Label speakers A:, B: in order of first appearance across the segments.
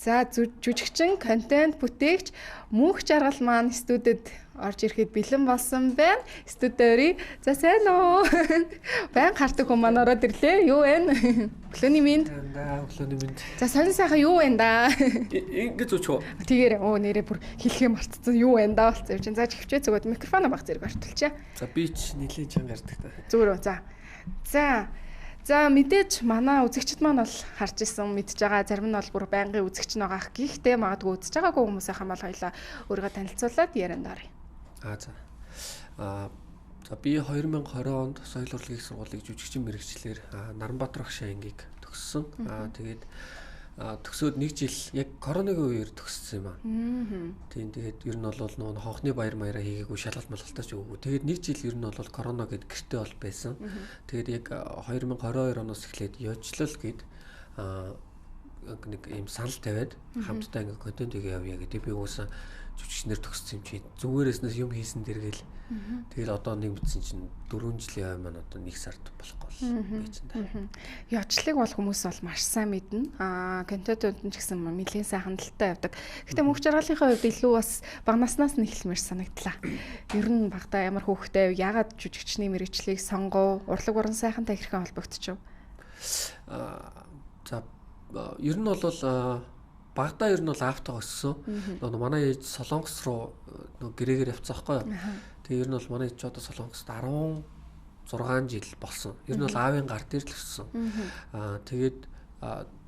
A: За жүжигчин, контент бүтээгч, мөнх жаргал маань студид орж ирэхэд бэлэн болсон байна. Студиорий. За сайн уу? Баян хардаг хүмүүс маань ороод ирлээ. Юу вэ? Өглөөний минь.
B: Өглөөний минь.
A: За сонин сайхан юу вэ да?
B: Ингэ зүчөө.
A: Тэгээрээ нэрээ бүр хэлхээ мартцсан юу вэ да болцсон юм чинь. За чихвчээ зүгөөд микрофоноо баг зэрэг ортолчаа.
B: За би ч нэлээд чанга ярьдаг та.
A: Зүгөө. За мэдээж манай үзэгчд маань бол харж исэн мэдж байгаа зарим нь бол бүр байнгын үзэгч нь байгаа. Гэхдээ магадгүй үзэж байгаагүй хүмүүсийн хамаал хоёлаа өөрийгөө танилцуулаад ярианд оръё.
B: За би 2020 онд соёл урлагийн сургуулийг жүжигчин мэргэжлэр Наранбаатар багш ангийг төгссөн. Тэгээд төгсөөд 1 жил яг коронавигийн үеэр төгссөн юм аа. Тийм тэгээд ер нь бол нөгөө хонхны баяр маяраа хийгээгүй шалгалт малгалтаач өгөөгүй. Тэгээд 1 жил ер нь бол корона гэд гэртээ бол байсан. Тэгээд яг 2022 оноос эхлээд ёжлол гэд нэг юм санал тавиад хамтдаа ингээ контент хийгээ явъя гэдэг. Би уусаа жүжигчнэр төгссөн юм чи зүгээрээснээс юм хийсэн дэргээл тэгэл одоо нэг мэдсэн чинь 4 жилийн ой маань одоо 1 сард болохгүй байж энэ.
A: Ёчлыг бол хүмүүс бол маш сайн мэднэ. Контентууд нь ч гэсэн нэлийн сайн хандлттай явдаг. Гэхдээ мөнх жаргалынхаа хувьд илүү бас бага наснаас нь эхэлмээр санагдлаа. Ер нь багтаа ямар хөөхтэй ягаад жүжигчний мэргэжлийг сонгов? Урлаг уран сайхантай хэрхэн холбогдчих вэ?
B: За ер нь бол багада ер нь бол автаа өссөн. Манай ээж Солонгос руу гэрээгээр явцсан байхгүй юу. Тэгээ ер нь бол манай ээж одоо Солонгост 16 жил болсон. Ер нь бол аавын гар дээр л өссөн. Тэгээд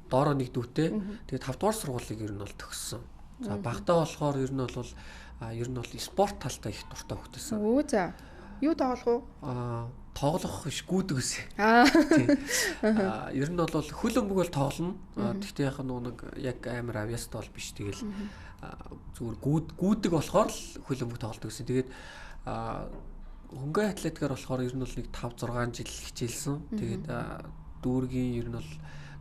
B: доороо нэг дүүтэй. Тэгээд 5 дугаар сургуулийг ер нь бол төгссөн. За багада болохоор ер нь бол спорт талтай их дуртай хөгтөсөн.
A: Өө за. Юу тоглох уу?
B: Тоглох биш гүйдэг гэсэн. Ер нь бол хөл өмг бол тоглоно. Гэхдээ яг нэг яг амар авьяастай бол биш. Тэгэл зүгээр гүйдэг болохоор л хөл өмг тоглолт гэсэн. Тэгээд хөнгөн атлетикаар болохоор ер нь бол нэг 5 6 жил хичээлсэн. Тэгээд дүүргийн ер нь бол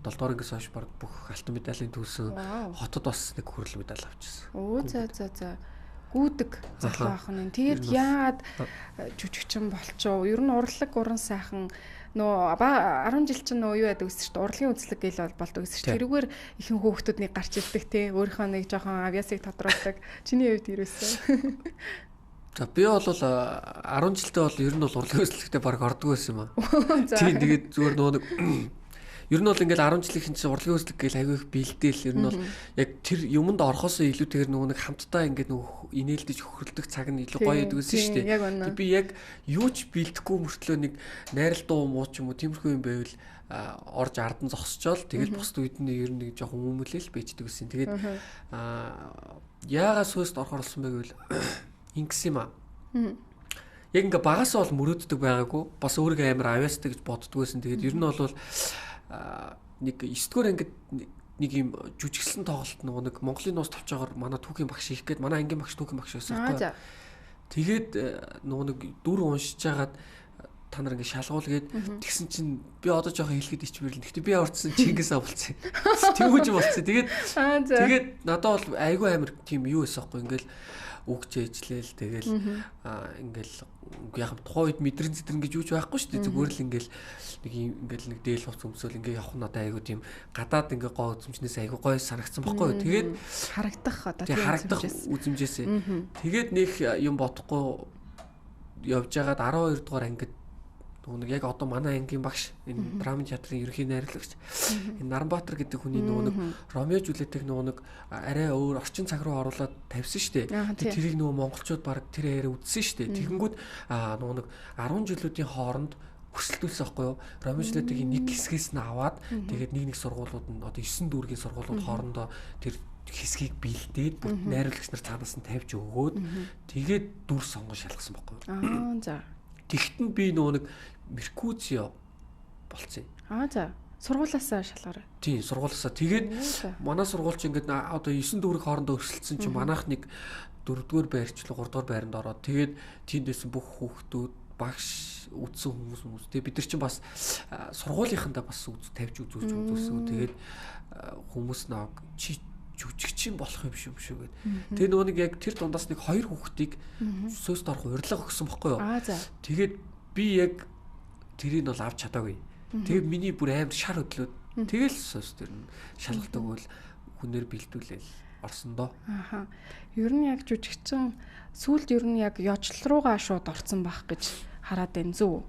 B: 7 дугаар ангиас хойш баг бүх алтан медалийн төлсөн. Хотод бас нэг хүрэл медаль авчихсан.
A: Өө за. Гүйдэг залуу ах нь. Тэгээд яагаад жүжигчин болчихоо? Ер нь урлаг уран сайхан нөө 10 жил чинь нөө юу яадаг гэсэн чинь урлагийн үзлэг гээл болдог гэсэн чинь тэрүүгээр ихэнх хүүхдүүд нэг гарч ирдэг те. Өөрийнхөө нэг жоохон авьяасыг тодруулдаг. Чиний хувьд юусэн?
B: За би бол 10 жилдээ бол ер нь бол урлагийн үзлэгтээ баг ордог байсан юм аа. Тийм тэгээд зүгээр нөгөө нэг ер нь бол ингээл 10 жилийн чинь урлагийн үзлэг гээл аягүй их бэлдээл ер нь бол яг тэр юмд орохоосоо илүүтэйгээр нөгөө нэг хамтдаа ингээд нөгөө инээлдэж хөхрөлдөх цаг нь илүү гоё байдаг гэсэн шүү дээ. Би яг юу ч бэлдэхгүй мөртлөө нэг найрал дуу муу ч юм уу тиймэрхүү юм байвал орж ардан зогсчоол тэгэл бусд үед нь ер нь нэг жоохон өмөлөл бийждэг гэсэн. Тэгээд яагаад сөөст орох болсон бэ гэвэл ингэсэн юм аа. Яг ингээ багасаа бол мөрөөддөг байгаагүй. Бас өөрийгөө амар авьяастай гэж боддөг байсан. Тэгээд ер нь бол нэг 9 дугаар ангид нэг юм жүжигсэн тоглолт нэг Монголын нуус тавчаагаар манай түүхийн багш хийх гээд манай ангийн багш түүхийн багш байсан байхгүй. Тэгээд нэг дүр уншиж хагаад та нар ингээ шалгуул гээд тэгсэн чинь би одоо жоохон хэлэхэд ичмэрлэн. Гэхдээ би урдсан Чингис аа болцсон. Тэгвэж болцсон. Тэгээд надад бол айгүй амар тийм юу байсан байхгүй. Ингээл үгч ээжлээл тэгэл ингээл яг тухайн үед мэдрэн зэдрэн гэж юуч байхгүй шүү дээ. Зүгээр л ингээл нэг дээл хуц өмсөөл ингээ явах надад айгүй тийм гадаад ингээ гоо үзмжнээс айгүй гоё санагдсан байхгүй. Тэгээд
A: харагдах одоо
B: тийм харагдах үзмжээсээ. Тэгээд нэг юм бодохгүй явж байгаад 12 дугаар ангид нэг яг одоо манай ангийн багш энэ драмын театрын ерөнхий найруулагч энэ Наранбаатар гэдэг хүний нэг Ромео Жулиетийг нэг арай өөр орчин цаг руу оруулаад тавьсан шүү дээ. Тэрийг монголчууд баг тэр яриа үзсэн шүү дээ. Тэгэнгүүт нэг 10 жилүүдийн хооронд өсөлтүүлсэн байхгүй юу? Ромео Жулиетийн нэг хэсгээс нь аваад тэгээд нэг сургуулиуд нь одоо 9 дүүргийн сургуулиуд хоорондоо тэр хэсгийг бэлдээд бүх найруулагч нар цаанаас нь тавьж өгөөд тэгээд дүр сонгон шалгасан байхгүй юу?
A: За.
B: Тэгтэн би нэг Меркузио болцсон.
A: За. Сургуулаасаа шалгаарай.
B: Тийм, сургуулаасаа. Тэгээд манай сургуульч ингээд одоо 9 дүүрэг хоорондоо өрсөлдсөн чинь манайх нэг 4-р байрчлал 3-р байранд ороод тэгээд тиймдээс бүх хүүхдүүд багш үдсэн хүмүүс тэгээд бид нар чинь бас сургуулийнхандаа бас тавьж үзүүлсэн. Тэгээд хүмүүс нэг чи жүжигчин болох юм шүү гэд. Тэгээ нөгөө нэг яг тэр дундаас нэг 2 хүүхдийг сөөст орох урилга өгсөн байхгүй юу? Тэгээд би яг тэрийг бол авч чадаагүй. Тэгээд миний бүр амар шар хөдлөөд тэгэл сөөс тэр нь шалгалт өгвөл хүнээр бэлдүүлээл орсон доо.
A: Аха. Ер нь яг жүжигчин сүүлд ер нь яг ёжлол руугаа шууд орсон байх гэж хараад байна зү.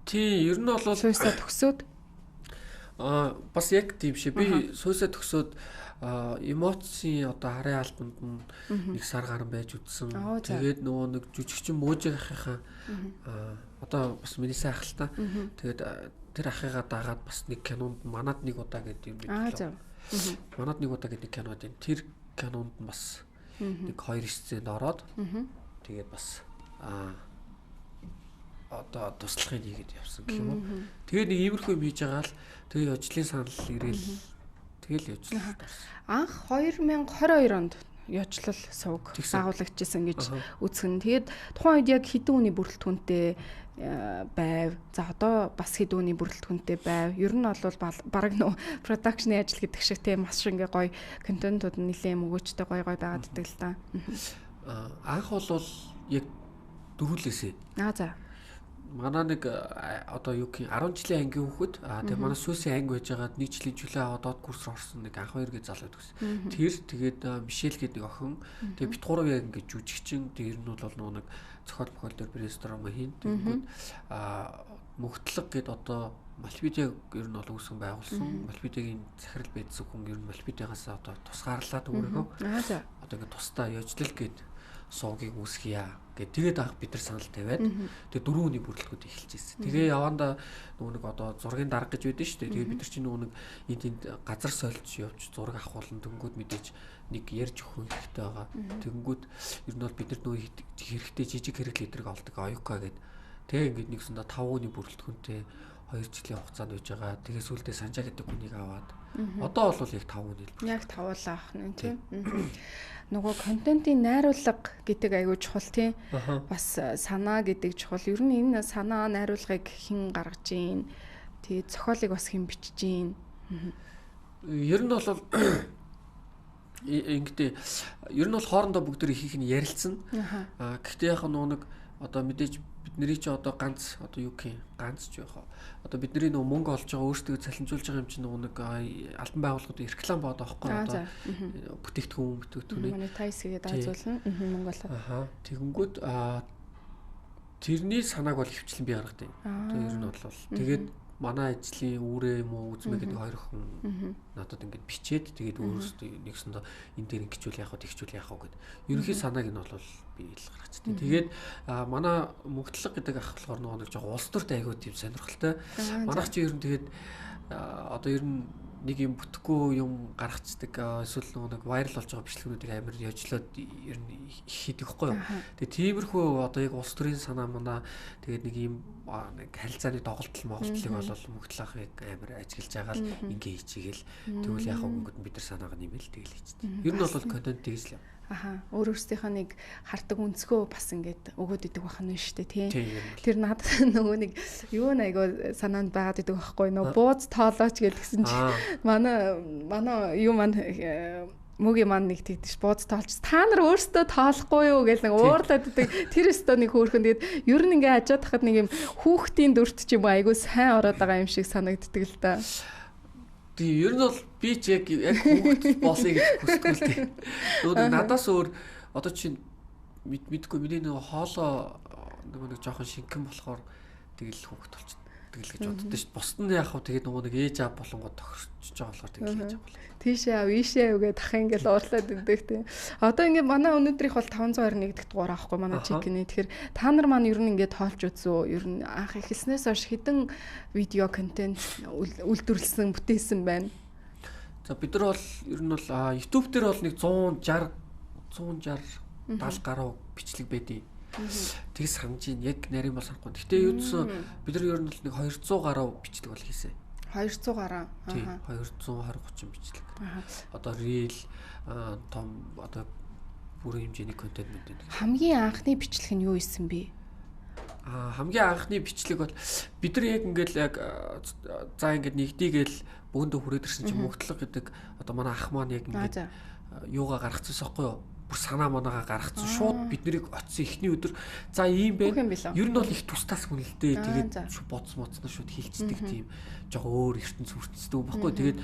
B: Тий, ер нь бол
A: сууйсаа төгсөөд
B: бас яг тийм шээ. Би сууйсаа төгсөөд эмоцийн одоо харын албанд нь нэг сар гарan байж үтсэн. Тэгээд нөгөө нэг жүжигчин Мөөжийнхаа одоо бас миний сайн ах л та. Тэгээд тэр ахыгаа дагаад бас нэг кинонд манад нэг удаа гэдэг юм билээ. Манад нэг удаа гэдэг кинод энэ тэр кинонд бас нэг 2 сценд ороод тэгээд бас одоо туслахыг хийгээд явсан гэх юм уу. Тэгээд нэг иймэрхүү юм хийж байгаа л тэгээд ажлын санал ирээл тэгэл явжлаа.
A: Анх 2022 онд ёжлол сувг байгуулагдчихсан гэж үзсэн. Тэгээд тухайн үед яг хэдэн хүний бүрэлдэхүүнтэй байв. За одоо бас хэдэн хүний бүрэлдэхүүнтэй байв. Ер нь бол бараг нөө продакшны ажил гэдэг шиг тийм маш ингээ гоё контентууд нэлээд мөгөөчтэй гоё байгаад идэг л та.
B: Анх бол яг дөрвөлээсээ.
A: За.
B: Манай нэг одоо юу гэх 10 жилийн ангийн хүүхэд тэгээ манай сүүсийн анги байж байгаад 1 жилийн жүлээ аваад курс орсон нэг анх 2 гэж залууд гэсэн. Тэр тэгээд Мишель гэдэг охин тэгээ бит гурав яг ингэж жүжигчин тэр нь бол нэг зохиол бохиол дээр брейнсторм хийн. Тэгэнгүүт мөгтлөг гэд одоо Малпидийг ер нь бол үүсгэн байгуулсан. Малпидигийн захирал байдсан хүн ер нь Малпидигаас одоо тусгаарлаад өөрөөгөө одоо ингэ тусдаа ёжлол гэд суугийг үүсгийа гэд тэгээд анх бид нар санал тавиад тэгээд 4 хүний бүрэлдэхүүн эхэлж ирсэн. Тэгээ яванда нөгөө нэг одоо зургийн дарга гэж байдаг шүү дээ. Тэгээд бид нар чинь нөгөө нэг энд газар сольж явж зураг авах болон тэнгүүд мэдээж нэг ярьж өгөх хэрэгтэй байгаа. Тэнгүүд ер нь бол бид нар нөгөө хэрэгтэй жижиг хэрэг литрэг олдог аюука гэд тэгээ ингээд нэгсэндээ 5 хүний бүрэлдэхүүнтэй 2 жилийн хугацаанд байж байгаа. Тэгээ сүүлдээ Санжаа гэдэг хүнийг аваад одоо бол яг 5 хүний л.
A: Яг 5 л аах нь тийм. Нөгөө контентын найруулга гэдэг аягүй чухал тийм. Бас санаа гэдэг чухал. Ер нь энэ санаа найруулгыг хэн гаргаж ийн? Тэгээд зохиолыг бас хэн бичиж ийн?
B: Ер нь бол ингэдэй ер нь бол хоорондоо бүгд их нь ярилцсан. Гэхдээ яг нэг одоо мэдээж бидний чи одоо ганц одоо юу гэх юм ганц ч яах одоо бидний нөгөө мөнгө олж байгаа өөрсдөө цалинжуулж байгаа юм чинь нөгөө нэг албан байгууллагууд реклам бод аахгүй одоо бүтээгдэхүүн
A: монетайз хийгээд азуулна мөнгө олоод
B: тэгэнгүүт тэрний санааг бол хөвчлэн би гаргадаг. Тэгээ ер нь бол тэгээд манай ажлын үүрээ юм уу үзмэ гэдэг хоёр хүн надад ингээд бичээд тэгээд өөрөөсөө нэгсэндээ энэ дээр ингэчүүл яах вэ тэгчүүл яах вэ гэд ерөнхий санааг нь бол би л гаргацдаг. Тэгээд манай мөгтлөг гэдэг ах болохоор нэг жоо улс төрт айгуу тийм сонирхолтой. Манайх чи ер нь тэгээд одоо ер нь нэг юм бүтэхгүй юм гаргацдаг эсвэл нэг вайрал болж байгаа бичлэгүүдийг амар яжлаад ер нь хийдэг хгүй юу. Тэгээ тиймэрхүү одоо яг улс төрийн санаа манаа тэгээд нэг юм нэг харилцааны доголдол моголдлыг бол мөгтлөхийг амар ажиглаж байгаа л ингээ хийчихгээл тэгвэл яг өнгөд бид нар санааг нэмэл тэгэл хийчихдэг. Ер нь бол контент тэгж л.
A: Өөрөөсийнхөө нэг хардаг өнцгөө бас ингээд өгөөд идэг бахна шүү дээ тий. Тэр надад нөгөө нэг юу айгуу санаанд байгаад идэг байхгүй нөө бууз тоолооч гэсэн чи манай юу маань мөгийн маань нэг тэгдэж бууз тоолч та нар өөрсдөө тоолохгүй юу гэж нэг уурлаад идэг тэр өстөө нэг хөөрхөн тэгээд ер нь ингээд ажаад хахад нэг юм хүүхдийн дүрт ч юм айгуу сайн ороод байгаа юм шиг санагддаг л да.
B: Ер нь бол би ч яг хүүхэд болъё гэж хүсдэг л тийм. Нөгөө надаас өөр одоо чинь мэдгүй миний нөгөө хоолоо нэг жоохон шинхэн болохоор тэгэл хүүхэд болчихсон. Тэгэл гэж боддоо шүү дээ. Бусд нь яг хав тэгээд нөгөө нэг ээж аав болонгоо тохирч байгаа болохоор тэгэл хийж байгаа.
A: Тийшээ аав ийшээ аав гэдэг дахин ингээл уурлаад өгдөг тийм. Одоо ингээд манай өнөөдрийнх бол 521 дахь дугаар аахгүй манай чикний. Тэгэхээр та нар маань ер нь ингээд тоолж үзөө. Ер нь анх эхэлснээс хойш хэдэн видео контент үйлдвэрлэсэн бүтээсэн байна.
B: За бид нар бол ер нь бол YouTube дээр бол нэг 160 70 гаруй бичлэг байдیں۔ Тэг санаж ийн яг нарийн бол санахгүй. Гэтэ юудсан бид нар ер нь бол нэг 200 гаруй бичлэг бол хийсэн.
A: 200 гаруй.
B: 220-30 бичлэг. Одоо reel том одоо бүрэн хэмжээний контент мэдээ.
A: Хамгийн анхны бичлэг нь юу исэн бэ?
B: Хамгийн анхны бичлэг бол бид нар яг ингээл яг за ингээд нэгдийгээл бөөндө хүрээд ирсэн чинь мөгтлөг гэдэг одоо манай ах маань яг ингээд юугаа гаргацсан байхгүй юу? бүр санаа моноогоо гаргацсан шууд бид нарыг очисон эхний өдөр за ийм байна. Ер нь бол их тустаас хүнэлтэй тэгээд бодсон моцноо шууд хилчдэг тийм жоо өөр ертөнц хүртцдэг байхгүй. Тэгээд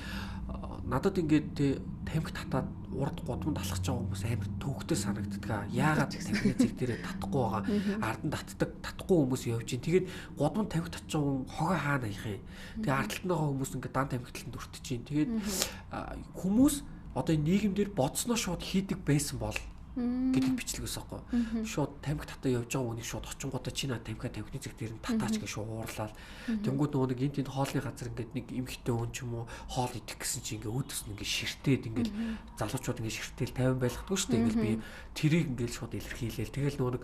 B: надад ингээд тамхи татаад урд гудамд алхаж байгаа хүмүүс амар төвөгтэй санагддаг. Яагаад тамхины зэг дээрээ татахгүй байгаа? Ардан татахгүй хүмүүс явж гин. Тэгээд гудамд тамхи татж байгаа хүн хогоо хаана аях юм. Тэгээд ардталт байгаа хүмүүс ингээд дан тамхи талд өртөж гин. Тэгээд хүмүүс одоо нийгэмдэр бодсноо шууд хийдэг байсан бол гэдэг бичлэг өсөхгүй. Шууд тамхи татаа явж байгаа хүнийг шууд очингуудаа чи наа тамхи тамхины зэг дээр нь татаач гэж шууд уурлаад. Тэнгүүд нөгөө нэг энд тэнд хоолны газар ингээд нэг эмхтэй хүн ч юм уу хоол идэх гэсэн чи ингээд өөдөөс нь ингээд ширтээд ингээд залуучууд ингээд ширтэл 50 байлгахдаггүй шүү дээ. Ингээд би тэрийг ингээд шууд илэрхийлээл. Тэгэл нөгөө нэг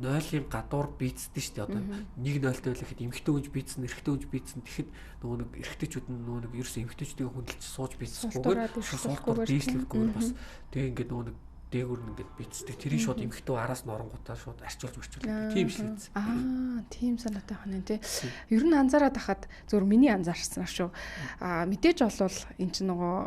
B: 0-ын гадуур бийцдэг шүү дээ. Одоо 1-0-тэй байхад эмхтэй хүнж бийцэн, эрэгтэй хүнж бийцэн тэгэхэд нөгөө нэг эрэгтэйчүүд нь нөгөө нэг ерөөсөө эмхтэйчүүдийг хүндэлж сууж бийцсэнгүйгээр суултгаар дийслэхгүйгээр бас тэгээ ингээд нөгөө нэг дээгүүр ингээд бийцдэг. Тэрийг шууд эмхтөө араас нь оронгуудаа шууд арчуулж мөрчүүлдэг. Тийм шүү дээ.
A: Тийм санаатай байна тий. Ер нь анзаараад хахад зөвөр миний анзаарсан шүү. Мэдээж болвол эн чинь нөгөө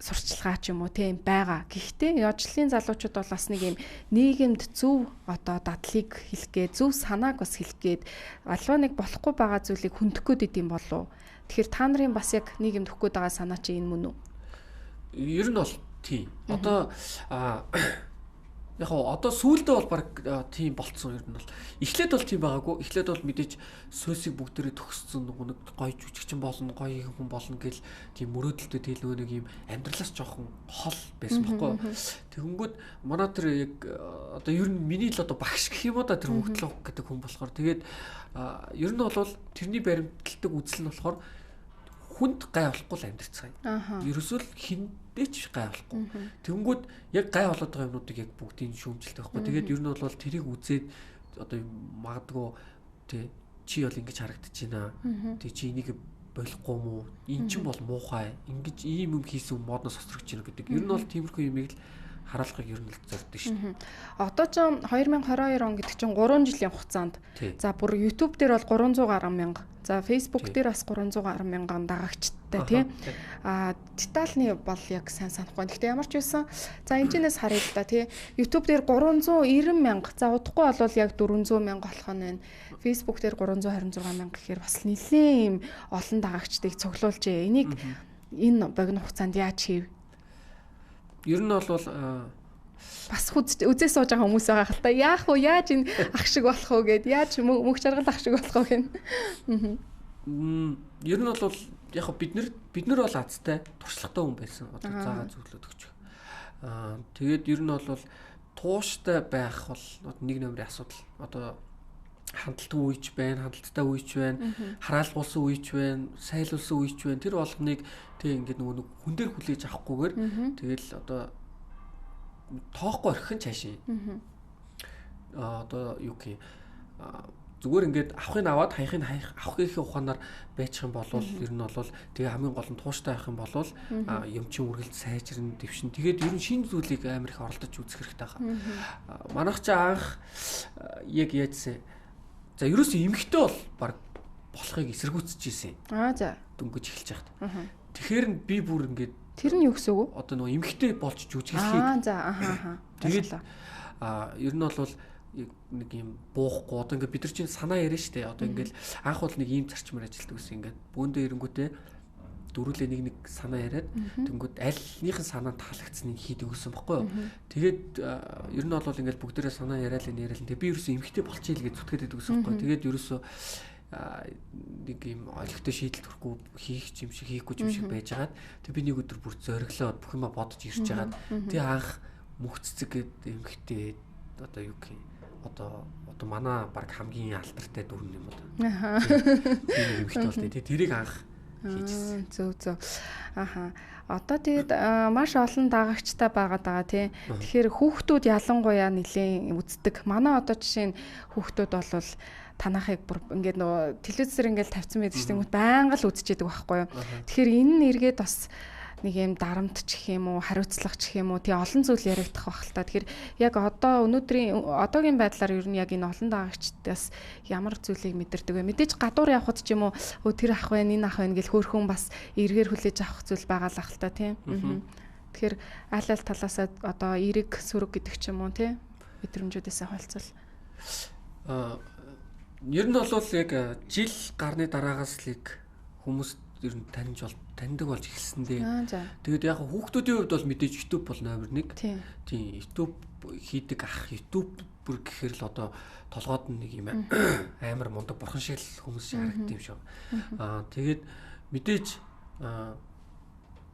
A: сурчлагаа ч юм уу тийм байгаа. Гэхдээ яжлын залуучууд бол бас нэг юм нийгэмд зөв одоо дадлыг хэлэх гээ, зөв санааг бас хэлэх гээд альва нэг болохгүй байгаа зүйлийг хөндөх гээд идэм болов. Тэгэхээр та нарын бас яг нийгэмд өгөх гээд байгаа санаа чи энэ мөн үү?
B: Ер нь бол тийм. Одоо яг одоо сүүлдээ бол баг тийм болцсон ер нь бол. Эхлээд бол тийм байгаагүй. Эхлээд бол мэдээж сөөсийг бүгдээрээ төгссөн нэг гоё жүжигчин болно, гоё хүн болно гэл тийм мөрөөдөлтөд илүү нэг юм амьдралаас жоохон хол байсан байхгүй. Тэгэнгүүт манай тэр яг одоо ер нь миний л одоо багш гэх юм уу да тэр хөгтлөг гэдэг хүн болохоор тэгээд ер нь бол тэрний баримталдаг үзэл нь болохоор хүнд гай болохгүй л амьдрцгаая. Ерөөсөө хиндээ ч гай болохгүй. Тэнгүүд яг гай болоод байгаа юмнуудыг яг бүгдийг шүүмжилдэг байхгүй. Тэгээд ер нь бол тэрийг үзээд одоо магадгүй тий чи бол ингэж харагдаж байна. Тий чи энийг болохгүй мүү? Эн чинь бол муухай. Ингэж ийм юм хийсэн модноос сосрогч байна гэдэг. Ер нь бол тиймэрхүү юмыг л хараалгыг ер нь л зорддог шүү дээ. Одоо ч 2022 он гэдэг чинь 3 жилийн хугацаанд за бүр YouTube дээр бол 300 гаруй мянга, за Facebook дээр бас 300 гаруй мянган дагагчтай тийм. Детальны бол яг сайн санахгүй. Гэхдээ ямар ч байсан за энэчнээс харъя л да тийм. YouTube дээр 390 мянга, за удахгүй бол яг 400 мянга болох нь байна. Facebook дээр 326 мянга гэхээр бас нэлээд юм олон дагагчдыг цуглуулж энийг энэ богино хугацаанд яаж хийв? Ер нь бол
A: бас үзээ сууж байгаа хүмүүс байгаа хэл та. Яах вэ? Яаж энэ ах шиг болох вэ гэд яаж мөх жаргал ах шиг болох вэ гэн.
B: Ер нь бол яг бид нар бол азтай туршлагатай хүн байсан. Одоо заагаа зөвлөд өгч. Тэгээд ер нь бол тууштай байх бол нэг номерын асуудал. Одоо хандлтгүй үеч байна, хандлттай үеч байна, хараалгуулсан үеч байна, сайлуулсан үеч байна. Тэр болгоныг тэг ингээд нөгөө хүн дээр хүлээж авахгүйгээр тэгэл одоо тоохгүй орхих нь цаашаа. Одоо юу гэх зүгээр ингээд авахыг аваад хаяхыг авахын ухаанаар байчих юм бол ер нь бол тэгээ хамгийн гол нь тууштай байх юм бол юм чин үргэлж сайжирна, дэвшин. Тэгээд ер нь шинэ зүйлийг амар их оролдож үзэх хэрэгтэй байгаа. Манайх ч анх яг яажсэн. За ерөөсөө эмхтэй бол баг болохыг эсэргүүцэж ийсэн.
A: За.
B: Дөнгөж эхэлж байхад. Тэгэхээр би бүр ингээд
A: тэр нь юу гэсэн үг вэ?
B: Одоо нөгөө эмхтэй болж жүжиглэхийг.
A: За.
B: Тэгээд ер нь бол нэг юм буухгүй одоо ингээд бид нар чинь санаа яриа штэ. Одоо ингээд анх бол нэг ийм зарчмаар ажилладаг гэсэн ингээд бөөндөө ирэнгүүтээ дөрүлээ нэг санаа яриад тэнгүүд альнийхэн санаанд таалагдсныг хийдэг гэсэн баггүй юу. Тэгээд ер нь бол ингээд бүгдээрээ санаа яриалаа. Тэгээд би ерөөсөө эмхтэй болчихъя л гэж зүтгээд байдаг гэсэн баггүй. Тэгээд ерөөсөө нэг юм олигтой шийдэл төрөхгүй хийх юм шиг хийхгүй юм шиг байжгаад тэг би нэг өдөр бүр зориглоод бүх юма бодож ирж байгаад тэг анх мөхцөг гэдэг эмхтэй одоо юу гэх юм одоо манай баг хамгийн алдартай дүрэн юм одоо. Би нэг эмхтэй бол тэг тэрийг анх хийжсэн.
A: Зөв. Одоо тэгээд маш олон дагагчтай байгаад байгаа тий. Тэгэхээр хүүхдүүд ялангуяа нэлээд үздэг. Манай одоо жишээ нь хүүхдүүд бол танахыг бүр ингээд нөгөө телевизээр ингээд тавьсан байдаг шүү дээ. Байнга л үзчихэдэг байхгүй юу. Тэгэхээр энэ нь эргээд бас нэг юм дарамт ч гэх юм уу, хариуцлага ч гэх юм уу, тий олон зүйл яригдах байх л та. Тэгэхээр яг одоо одоогийн байдлаар ер нь яг энэ олон дагагчдаас ямар зүйлийг мэдэрдэг вэ? Мэдээж гадуур явхад ч юм уу тэр ах байна, энэ ах байна гэл хөөхөн бас эргээр хүлээж авах зүйл байгаа л ах л та, тий. Тэгэхээр аль талаасаа одоо эрэг сүрэг гэдэг ч юм уу тий мэдрэмжүүдээс хавалцвал
B: ер нь бол яг жил гарны дараагаас л хүмүүс ер нь таньдаг болж эхэлсэндээ. Тэгээд яг хүүхдүүдийн хувьд бол мэдээж YouTube бол номер 1. Тийм YouTube хийдэг ах YouTube бүр гэхээр л одоо толгойд нэг юм амар мундаг бурхан шиг л хүмүүс харагддаг юм шиг. Тэгээд мэдээж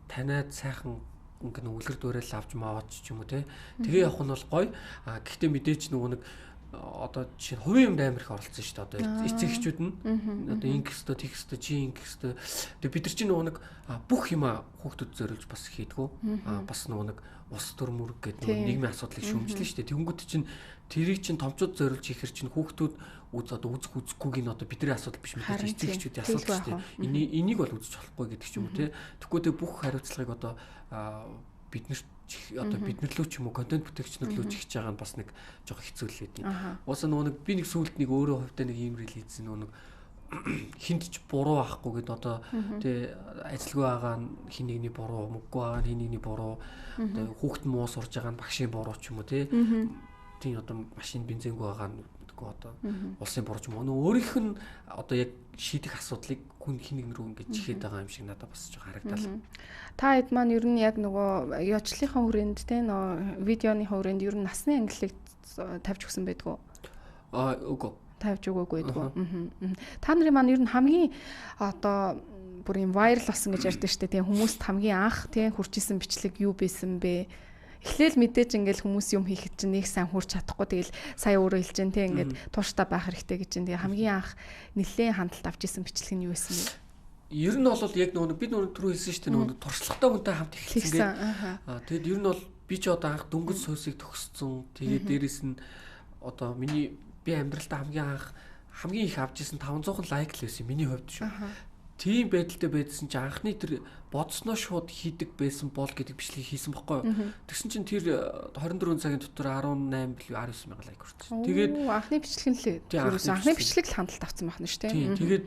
B: танайд сайхан ингээд үлгэр дуурайл авч маавч ч юм уу те. Тэгээ явах нь бол гоё. Гэхдээ мэдээж нөгөө нэг одоо жишээ хувийн юмд амар их оролцсон шүү дээ. Одоо эцэг эхчүүд нь одоо ингэх ёстой, тэгэх ёстой, чи ингэх ёстой. Тэгээ бид нар чинь нөгөө нэг бүх юма хүүхдүүд зориулж бас хийдгүү. Бас нөгөө нэг ус төрмөрг гэдэг нөгөө нийгмийн асуудлыг шүүмжлэн шүү дээ. Тэнгүүд чинь тэрийг чинь томчууд зориулж хийхэр чинь хүүхдүүд одоо үзэх үзэхгүйг нь одоо бидний асуудал биш мэдээж эцэг эхчүүдийн асуудал шүү дээ. Энийг бол үзэж болохгүй гэдэг ч юм уу те. Тэгэхгүй тэ бүх хариуцлагыг одоо бид нар одоо биднэрлөө ч юм уу контент бүтээгчнэрлөө ч хийж байгаа нь бас нэг жоох хэцүү л байдаг. Уусаа нөгөө нэг би нэг сүулт нэг өөрөө хувьдаа нэг юм релиз нөгөө нэг хинт ч буруу авахгүй гэд одоо тий ажилгүй байгаа нь хин нэгний буруу, мөнгөгүй байгаа нь хин нэгний буруу, одоо хүүхэд нь муу сурж байгаа нь багшийн буруу ч юм уу тий. Тий одоо машин бензингүй байгаа нь одоо улсын буруу ч юм уу. Өөрийнх нь одоо яг шийдэх асуудлыг хүн хин нэг рүү ингэж чихэд байгаа юм шиг надад бас жоо харагдал.
A: Та хэд маань ер нь яг нөгөө ёчлынхаа хүрээнд те нөгөө видеоны хүрээнд ер нь насны ангиллыг тавьж өгсөн байдгүй.
B: Үгүй.
A: Тавьж өгөөгүй байдгүй. Та нарын маань ер нь хамгийн одоо бүр юм вайрал болсон гэж ярьдэн штэ тийм хүмүүст хамгийн анх тийм хурцсан бичлэг юу байсан бэ? Эхлээл мэдээж ингээл хүмүүс юм хийхэд чинь нэг сайн хурж чадахгүй тэгэл сая өөрөө хэлж дээ тийм ингээд тууштай байх хэрэгтэй гэж дээ хамгийн анх нэлээд хандлт авч исэн бичлэг нь юу байсан бэ?
B: Ер нь бол яг нөгөө бид нөгөө түрүү хэлсэн шүү дээ нөгөө туршлагатай хүнтэй хамт эхэлсэн гэдэг. Тэгэд ер нь бол би ч одоо анх дөнгөж сойсыг төгссөн. Тэгээд дээрэс нь одоо би амьдралдаа хамгийн их авч исэн 500 лайк л байсан миний хувьд шүү. Тийм байдалтай байдсан чи анхны тэр бодсноо шууд хийдэг байсан бол гэдэг бичлэгийг хийсэн байхгүй юу. Тэгсэн чинь тэр 24 цагийн дотор 18 19 мянган лайк хүрсэн. Тэгээд
A: анхны бичлэг нь л анхны бичлэг л хандлт авсан байна шүү дээ.
B: Тэгээд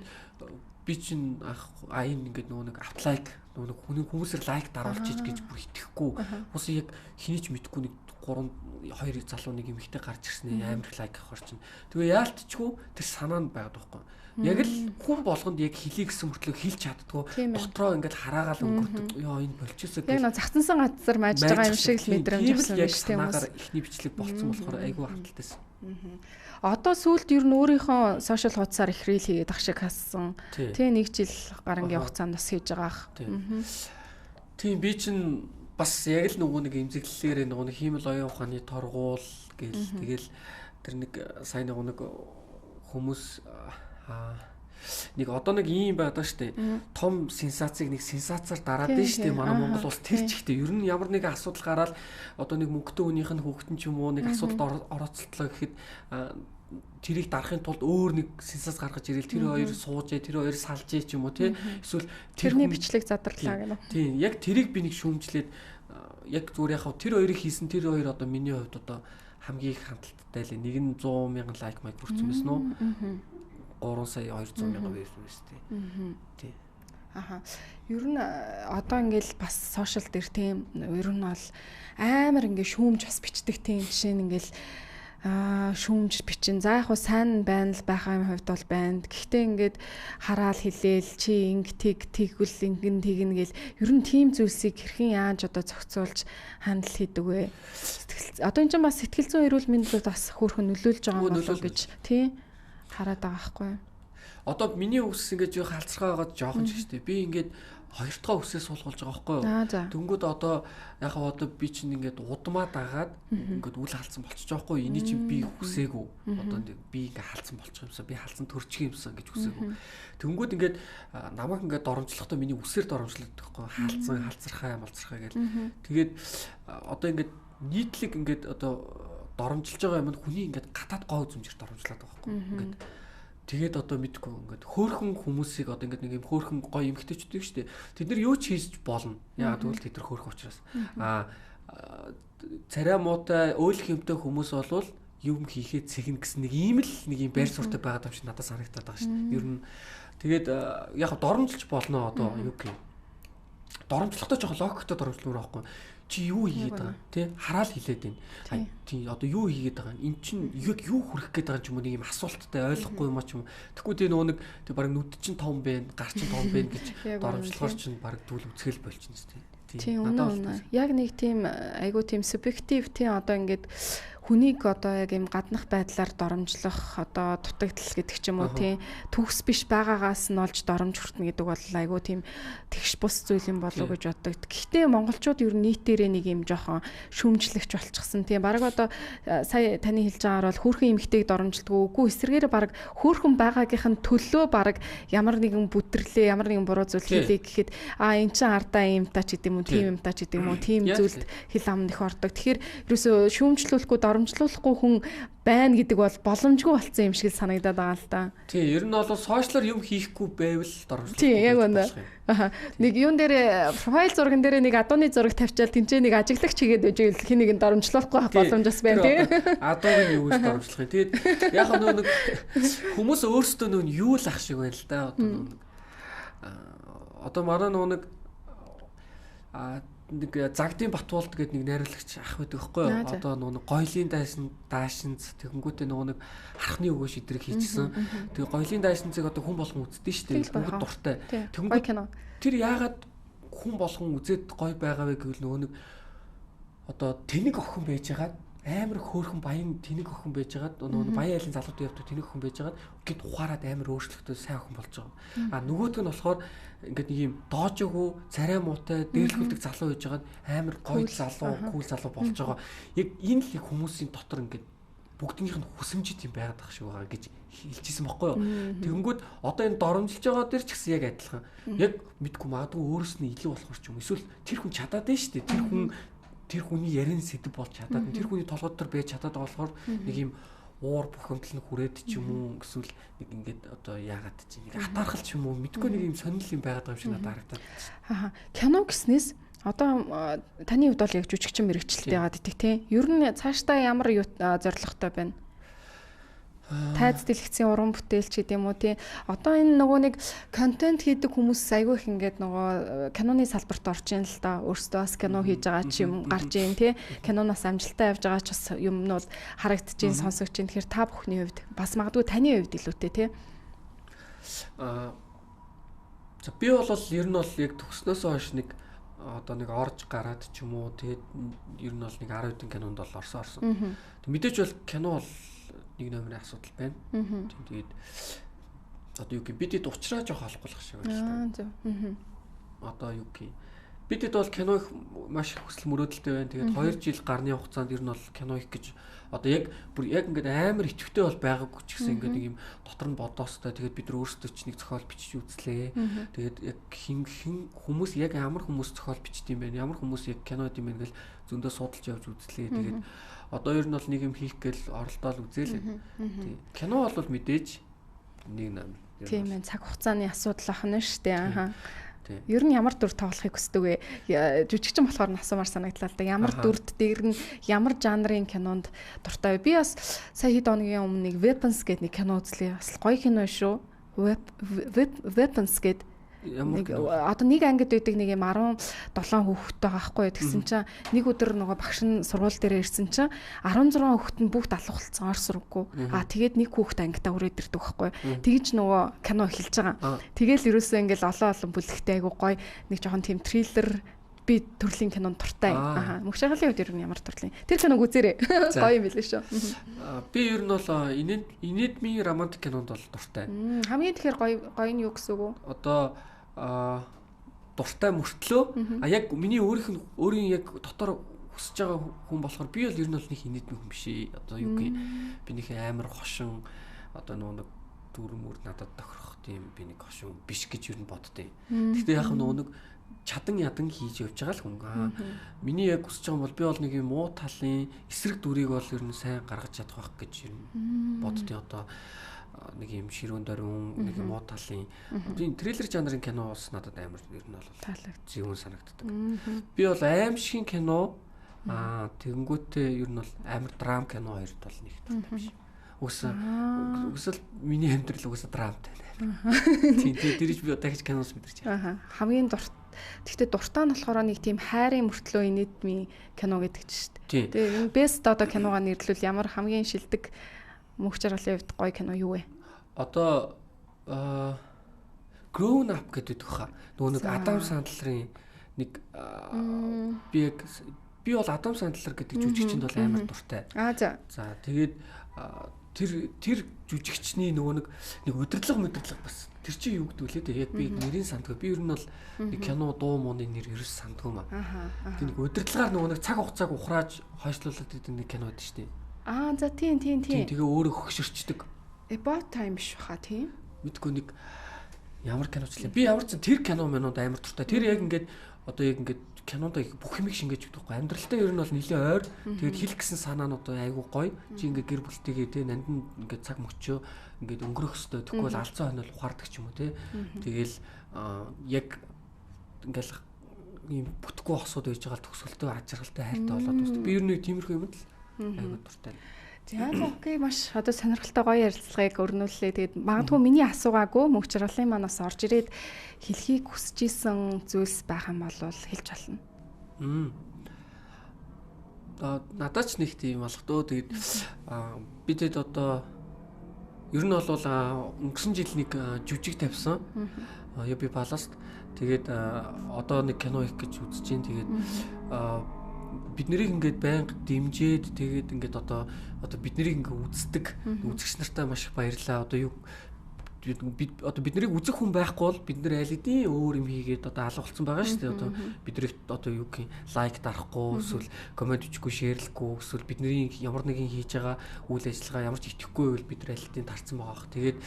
B: би чинь ингээд нөгөө нэг аплайк нөгөө нэг хүмүүсээр лайк даруулж иж гэж бүр итгэхгүй. Ус яг хэний ч мэдхгүй нэг 2 залуу нэг эмэгтэй гарч ирсэн амар их лайк авахар чинь. Тэгээ яалтчгүй тэр санаа нь байгаад байхгүй. Яг л хүн болгонд яг хэлий гэсэн мөртлөө хэлж чаддгүй. Дотроо ингээд хараагаал өнгөрдөг. Яа энэ болчихсоо
A: гэх. Яг загцсан газар маажж байгаа юм шиг л мэдрэмж авсан
B: юм шиг тийм үү. Эхний бичлэг болцсон болохоор айгүй хаталтайсэн.
A: Одоо сүүлд ер нь өөрийнхөө сошиал хуудасаар их рил хийгээд ах шиг хассан. Тэ нэг жил гарангийн хугацаанд бас хийж байгаа ах.
B: Тийм би чинь бас яг л нөгөө нэг эмзэглэлээр нөгөө нэг хиймэл оюун ухааны торгуул гээл тэгэл тэр нэг сайн нэг хүмүүс нэг одоо нэг ийм байдаг штэ том сенсацийг нэг сенсацаар дараад дээ штэ манай Монгол улс тэр чигтээ ер нь ямар нэгэн асуудал гараад одоо нэг мөнгөтэй хүнийх нь хүүхэд нь ч юм уу нэг асуудалд орооцолтлоо гэхэд тэрийг дарахын тулд өөр нэг сенсац гаргаж ирэл тэр хоёр суужээ тэр хоёр салжээ ч юм уу тий эсвэл
A: тэрний бичлэг задарлаа гэнэ.
B: Тийм яг тэрийг би нэг шүүмжлээд яг зүгээр яхав тэр хоёрыг хийсэн тэр хоёр одоо миний хувьд одоо хамгийн их хандлттай л нэг нь 100 мянган лайк майк хүрсэн байсан уу 3 сая 200 мянган байсан үү тий.
A: Ер нь одоо ингээл бас сошиал дээр тийм ер нь бол амар ингээ шүүмж бас бичдэг тийм жишээ нь ингээл шүүмж бичин. За яг хуу сайн байна л байхаа хувьд бол байна. Гэхдээ ингээд хараал хэлээл чи инг тэгвэл ингэн тэгнэ гэл ер нь тийм зүйлсийг хэрхэн яаж одоо зохицуулж хандл хийдэг вэ? Одоо энэ ч бас сэтгэл зүйн эрүүл мэндэд бас хөөрхөн нөлөөлж байгаа юм болов гэж тий хараад байгаа байхгүй.
B: Одоо миний үс ингээд жоох халцраа байгаад жоохон ч гэжтэй. Би ингээд хоёр дахь үсээ суулгуулж байгаа байхгүй юу? Дөнгөд одоо яг одоо би чинь ингээд удмаа дагаад ингээд үл халдсан болчих жоохгүй юу? Эний чинь би хүсээгүй. Одоо би ингээд халдсан болчих юмсан. Би халдсан төрчих юмсан гэж хүсээгүй. Дөнгөд ингээд намайг ингээд доромжлохдоо миний үсээр доромжлогддог байхгүй юу? Халдсан, халцрахаа, малцрахаа гэл. Тэгээд одоо ингээд нийтлэг ингээд одоо доромжилж байгаа юм нь хүний ингээд гадаад гоо үзмжээр доромжлоод байгаа байхгүй юу? Ингээд тэгээд одоо мэдгүй ингээд хөөхөн хүмүүсийг одоо ингээд нэг юм хөөхөн гоё эмгтээчдэг шүү дээ. Тэд нар юу ч хийж болно. Яагаад гэвэл тэд нар хөөх учраас. Царай муутай өөлөх юмтай хүмүүс болвол юм хийхээ цэгнэ гэсэн нэг ийм л нэг юм байр суурьтай байгаад юм шиг надад санагдаад байгаа шүү дээ. Ер нь тэгээд яг доромжилж болно одоо юу гэх юм. Доромжлохдоо жоохон логиктой доромжлмоор байхгүй. чи юу хийгээд байгаа тий хараал хэлээд байна. Тий одоо юу хийгээд байгаа эн чинь яг юу хүрэх гээд байгаа ч юм уу нэг юм асуулттай ойлгохгүй юм а ч юм. Тэгэхгүй тий нөгөө нэг тий баг нүд чинь том байна, гар чинь том байна гэж доромжлохоор чинь баг дүүл үцгэл болчихно тий.
A: Тийм үнэ. Яг нэг тийм айгуу тийм субъектив тийм одоо ингээд хүнийг одоо яг юм гаднах байдлаар доромжлох одоо дутагдал гэдэг ч юм уу тийм төгс биш байгаагаас нь олж доромж хүртнэ гэдэг бол айгүй тийм тэгш бус зүйл юм болов уу гэж боддог. Гэхдээ монголчууд ер нь нийтээрээ нэг юм жоохон шүүмжлэгч болчихсон тийм баг одоо сая таны хэлж байгаагаар бол хөөрхөн эмэгтэйг доромжилдаг үгүй эсрэгээр баг хөөрхөн байгаагийнх нь төлөө баг ямар нэгэн бүдэрлээ ямар нэгэн буруу зүйл хийлээ гэхэд эн чин ардаа юм та ч гэдэг юм уу тийм юм та ч гэдэг юм уу тийм зүйлд хэл ам нэх ордог. Тэгэхээр ерөөсөө шүүмжлүүлэхгүй доромжлуулахгүй хүн байна гэдэг бол боломжгүй болсон юм шиг санагдаад байгаа л да.
B: Тийм, ер нь бол сошиалар юм хийхгүй байвал доромжлуулах.
A: Тийм, яг үнэ. Нэг юун дээр профайл зурган дээр нэг адууны зураг тавьчаал тэнцээ нэг ажиглагч хийгээд үжил хин нэг доромжлуулахгүй боломж бас байна тийм.
B: Адуугийн юу гэж доромжлох юм. Тэгээд яг нэг хүмүүс өөрсдөө нэг юу л ах шиг байна л да. Одоо манай нэг нэг Загдын Батуулд гэдэг нэг найруулагч ах байдаг байхгүй юу? Одоо нөгөө гоёлын даашинз тэгэнгүүтээ нөгөө нэг харахны өгөө шидрэг хийчихсэн. Тэгээ гоёлын даашинзыг одоо хүн болгон үздэг шүү дээ. Бүгд дуртай. Тэгэнгүүт тэр яагаад хүн болгон үзээд гоё байгаа вэ гэвэл нөгөө нэг одоо тэнэг охин байжгаад амар хөөрхөн баян тэнэг охин байжгаад нөгөө баян айлын залууд явдаг тэнэг охин байжгаад гээд ухаарад амар өөрчлөлтөө сайн охин болж байгаа. Нөгөөдг нь болохоор ингээд нэг юм доожоогүй царай муутай дээрлүүлдэг залуу байж байгаад амар гоё залуу, кул залуу болж байгаа. Яг энэ л хүмүүсийн дотор ингээд бүгднийх нь хүсэмжит юм байгаад байгаа шиг байгаа гэж хэлчихсэн байхгүй юу. Тэгэнгүүт одоо энэ доромжилж байгаа дэр ч гэсэн яг адилхан. Яг мэдгүй магадгүй өөрөөс нь илүү болохоор ч юм эсвэл тэр хүн чадаад байна шүү дээ. Тэр хүний ярин сэдв болж чадаад тэр хүний толгой дотор байж чадаад байгаа болохоор нэг юм уур бухимдал нь хүрээд ч юм уу эсвэл нэг ингээд одоо яагаад ч нэг атаархал ч юм уу мэдгүй нэг юм сонирхол юм байгаад байгаа юм шиг надад харагдаад.
A: Кино гэснээс одоо таны хувьд бол яг жүжигчин мэрэгчлэлтэй яагаад идэх тийм. Ер нь цаашдаа ямар зорилготой байна? Тайз дэлгэцийн уран бүтээлч гэдэг юм уу тий. Одоо энэ нөгөө нэг контент хийдэг хүмүүс айгүй их ингээд нөгөө киноны салбарт орж ийн л да. Өөрсдөө бас кино хийж байгаа ч юм гарч ийн тий. Киноноос амжилттай явж байгаа ч бас юм нь бол харагдаж ийн сонсогч ийн. Тэгэхээр та бүхний хувьд бас магадгүй таны хувьд илүүтэй тий.
B: За би бол ер нь бол яг төгснөөс хойш нэг одоо нэг орж гараад ч юм уу тэгээд ер нь бол нэг 10 хэдэн кинонд бол орсон. Тэг мэдээч бол кино бол нэг номерын асуудал байна. Тэгээд одоо юу гэх бидэд уучраа жоох олохгүй шиг байна л та. Одоо юу гэх бидэд бол кино их маш их хүсэл мөрөөдөлтэй байна. Тэгээд 2 жил гарны хугацаанд ер нь бол кино их гэж одоо яг бүр яг ингээд амар ичвэтэй бол байгаагүй ч гэсэн ингээд нэг юм дотор нь бодоостой. Тэгээд бид нар өөрсдөө ч нэг зохиол бичиж үзлээ. Тэгээд яг хин хүмүүс яг ямар хүмүүс зохиол бичдэг юм бэ? Ямар хүмүүс яг кинод юм бэ гэл зөндөө судалж явж үзлээ. Тэгээд одоо ер нь бол нэг юм хийх гээл оролдоол үзээлээ. Тийм. Кино бол мэдээж нэг нам.
A: Тийм ээ, цаг хугацааны асуудал ахна шүү дээ. Ааха. Ер нь ямар дүр тоглохыг хүсдэг вэ? Жүжигчин болохоор насумар санагдлаа л да. Ямар дүрд дээр нь ямар жанрын кинонд дуртай вэ? Би бас сая хэд хоногийн өмнө нэг Weapons гэдэг нэг кино үзлээ. Бас гоё кино шүү. Weapons гэдэг одоо нэг ангид байдаг нэг юм 17 хүүхэдтэй байгаа хгүй. Тэгсэн чинь нэг өдөр нөгөө багш нь сургууль дээр ирсэн чинь 16 хүүхэд нь бүгд алхуулсан ор сургаггүй. Тэгээд нэг хүүхэд ангидаа үрээд ирдэг байхгүй. Тэгж нөгөө кино эхэлж байгаа. Тэгэл ерөөсөө ингээл олон бүлэгтэй айгу гоё нэг жоохон тийм триллер би төрлийн кинонд дуртай. Мөгшөлийн үед ер нь ямар төрлийн. Тэр киног үзээрэй. Гоё юм билээ шүү.
B: Би ер нь бол инедми романтик кинонд бол дуртай.
A: Хамгийн тэгэхээр гоё нь юу гэсэн үг вэ?
B: Одоо дуртай мөртлөө яг миний өөрийн яг дотор хүсэж байгаа хүн болохоор би бол ер нь бол нэг инедми хүн биш ээ. Одоо юу гэх би нэг амар хошин одоо нэг дүрмөр надад тохирох тийм би нэг хошин биш гэж ер нь боддیں۔ Гэхдээ яг нэг чадан ядан хийж явж байгаа л хүн. Миний яг хүсэж байгаа бол би бол нэг юм муу талын эсрэг дүрийг бол ер нь сайн гаргаж чадах байх гэж ер нь боддیں۔ Одоо нэг юм ширүүн дөрвөн нэг юм муу талын энэ трейлер жанрын кино бас надад амар ер нь бол зөвүүн санагддаг. Би бол аимшигын кино тэгэнгүүтээ ер нь бол амар драм кино хоёрт бол нэг дуртай биш. Үгүйсэл миний амьдрал үгүйсэл драмтай байна. Тийм дэрэж би одоо гэж киноос мэдэрч байна.
A: Хамгийн дуртай Тэгтээ дуртай нь болохоор нэг тийм хайрын мөртлөө инээдмийн кино гэдэг чинь шүү дээ. Тэгээ энэ best одоо киногоо нэрлвэл ямар хамгийн шилдэг мөнх жаргалын хувьд гоё кино юу вэ?
B: Одоо Grown Up гэдэг хаа. Нөгөө нэг Адам Сандлерын нэг би бол Адам Сандлер гэдэг жүжигчинд бол амар дуртай. За тэгээд тэр жүжигчний нөгөө нэг удирдлага бас тэр чинь юу гэдэг вэ? Яг би нэрийг сандгүй. Би ер нь бол нэг кино дуу мууны нэр ерөөс сандгүй маа. Тэр нэг удирдлагаар нөгөө нэг цаг хугацааг ухрааж хойшлуулад идэг нэг кино байдаг шүү дээ.
A: За тийм.
B: Тэгээ өөрөө хөгшөрчдөг.
A: About Time биш хаа тийм.
B: Мэдгүй нэг ямар киноч лээ. Би ямар ч тэр кино минууд амар дуртай. Тэр яг ингээд кинонд бүх юмыг шингээж өгдөг байхгүй. Амьдралдаа ер нь бол нэлээд ойр. Тэгээд хэлэх гэсэн санаа нь одоо айгүй гоё. Чи ингээд гэр бүлтэйгээ те нандин ингээд цаг мөчөө ингээд өнгөрөх хөстэй. Тэгвэл алцсан хонол ухаардаг ч юм уу те. Тэгээл яг ингээд ийм бүтггүй хосууд байж байгаа төгсөлтөө ажиргалтай хайртай болоод үзтээ. Би ер нь тиймэрхүү юмд л айгүй дуртай.
A: За окей маш одоо сонирхолтой гоё ярилцлагыг өрнүүллээ. Тэгээд магадгүй миний асуугаагүй мөнх жаргалын манаас орж ирээд хэлхийг хүсэж исэн зүйлс байх юм бол хэлж болно.
B: Надад ч нэг тийм алгадөө. Тэгээд бидэд одоо ер нь бол өнгөрсөн жил нэг жүжиг тавьсан. Яби баласт. Тэгээд одоо нэг кино их гэж үзэж байна. Тэгээд бид нарыг ингээд байнга дэмжиж тэгээд ингээд одоо бид нарыг ингээд үздэг үзэгч нартай маш их баярлалаа. Одоо юу бид нарыг үзэх хүн байхгүй бол бид нар аль хэдийн өөр юм хийгээд одоо алга болсон байгаа шүү дээ. Одоо бид нарыг одоо юу гэх лайк дарахгүй эсвэл комент бичихгүй шеэрлэхгүй эсвэл бидний ямар нэгэн хийж байгаа үйл ажиллагаа ямар ч итгэхгүй байвал бид нар аль хэдийн тарцсан байгаа хөх. Тэгээд